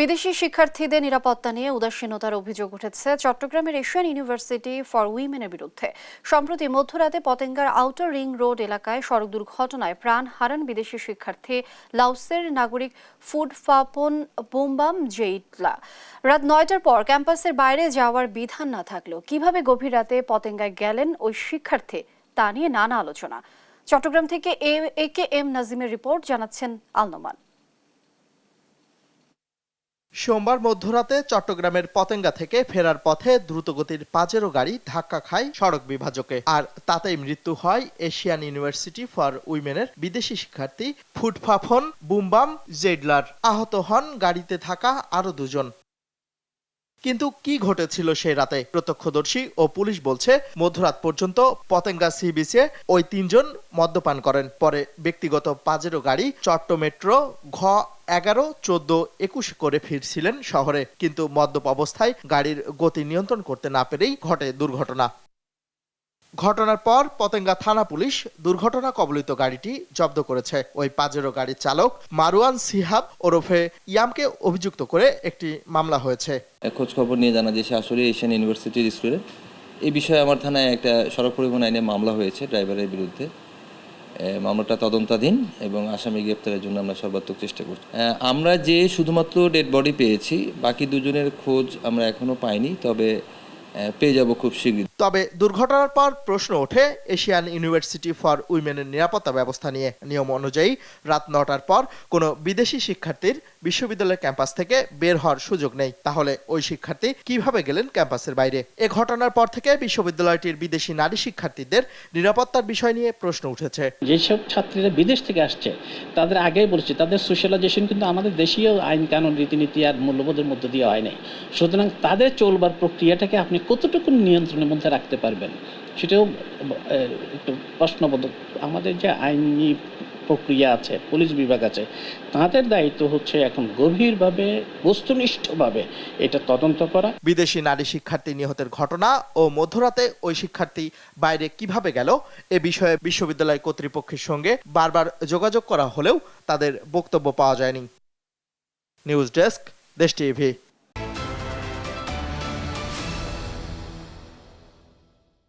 বিদেশি শিক্ষার্থীদের নিরাপত্তা নিয়ে উদাসীনতার অভিযোগ উঠেছে চট্টগ্রামের এশিয়ান ইউনিভার্সিটি ফর উইমেনের বিরুদ্ধে। সম্প্রতি মধ্যরাতে পতেঙ্গার আউটার রিং রোড এলাকায় সড়ক দুর্ঘটনায় প্রাণ হারান বিদেশি শিক্ষার্থী লাওসের নাগরিক ফুডফাপন বুমবাম জেইটলা। রাত ৯টার পর ক্যাম্পাসের বাইরে যাওয়ার বিধান না থাকলেও কিভাবে গভীর রাতে পতেঙ্গায় গেলেন ওই শিক্ষার্থী তা নিয়ে নানা আলোচনা। চট্টগ্রাম থেকে এ.কে.এম নাজিমের রিপোর্ট, জানাচ্ছেন আলনোমান। সোমবার মধ্যরাতে চট্টগ্রামের পতেঙ্গা থেকে ফেরার পথে দ্রুতগতির পাজেরো গাড়ি ধাক্কা খায় সড়ক বিভাজকে, আর তাতেই মৃত্যু হয় এশিয়ান ইউনিভার্সিটি ফর উইমেনের বিদেশি শিক্ষার্থী ফুডফাফন বুমবাম জেডলার। আহত হন গাড়িতে থাকা আরো দুজন। কিন্তু কি ঘটেছিল সেই রাতে? প্রত্যক্ষদর্শী ও পুলিশ বলছে, মধ্যরাত পর্যন্ত পতেঙ্গা সি বিচে ওই তিনজন মদ্যপান করেন। পরে ব্যক্তিগত পাজেরো গাড়ি চট্ট মেট্রো ঘ 11, 14, 21 করে ফিরছিলেন শহরে, কিন্তু মদ্যপ অবস্থায় গাড়ির গতি নিয়ন্ত্রণ করতে না পেরেই ঘটে দুর্ঘটনা। ঘটনার পর পতেঙ্গা থানা পুলিশ দুর্ঘটনা কবলিত গাড়িটি জব্দ করেছে। ওই পাজেরো গাড়ির চালক মারওয়ান সিহাব ওরফে ইয়ামকে অভিযুক্ত করে একটি মামলা হয়েছে। খোঁজ খবর নিয়ে জানা যায় সে আসলে এশিয়ান ইউনিভার্সিটির স্টুডেন্ট। এই বিষয়ে আমার থানায় একটা সড়ক পরিবহন আইনে মামলা হয়েছে ড্রাইভারের বিরুদ্ধে। মামলাটা তদন্তাধীন এবং আসামি গ্রেপ্তারের জন্য আমরা সর্বাত্মক চেষ্টা করছি। আমরা যে শুধুমাত্র ডেড বডি পেয়েছি, বাকি দুজনের খোঁজ আমরা এখনো পাইনি, তবে পেয়ে যাব খুব শীঘ্রই। তবে দুর্ঘটনার পর প্রশ্ন ওঠে এশিয়ান ইউনিভার্সিটি ফর উইমেনের নিরাপত্তা ব্যবস্থা নিয়ে। নিয়ম অনুযায়ী রাত 9টার পর কোনো বিদেশি শিক্ষার্থীর বিশ্ববিদ্যালয়ের ক্যাম্পাস থেকে বের হওয়ার সুযোগ নেই। তাহলে ওই শিক্ষার্থী কিভাবে গেলেন ক্যাম্পাসের বাইরে? এ ঘটনার পর থেকে বিশ্ববিদ্যালয়টির বিদেশি নারী শিক্ষার্থীদের নিরাপত্তার বিষয় নিয়ে প্রশ্ন উঠেছে। যেসব ছাত্রীরা বিদেশ থেকে আসছে তাদের আগেই বলেছি, তাদের সোশ্যালাইজেশন কিন্তু আমাদের দেশীয় আইন কানুন রীতিনীতি আর মূল্যবোধের মধ্য দিয়ে হয় নাই। সুতরাং তাদের চলবার প্রক্রিয়াটাকে আপনি কতটুকু নিয়ন্ত্রণের মধ্যে রাখতে পারবেন সেটাও একটু প্রশ্নবোধক। আমাদের যে আইনি প্রক্রিয়া আছে, পুলিশ বিভাগ আছে, তাদের দায়িত্ব হচ্ছে এখন গভীরভাবে বস্তুনিষ্ঠভাবে এটা তদন্ত করা। বিদেশি নারী শিক্ষার্থী নিহতের ঘটনা ও মধ্যরাতে ওই শিক্ষার্থী বাইরে কিভাবে গেল এ বিষয়ে বিশ্ববিদ্যালয় কর্তৃপক্ষের সঙ্গে বারবার যোগাযোগ করা হলেও তাদের বক্তব্য পাওয়া যায়নি। নিউজ ডেস্ক, দেশ টিভি।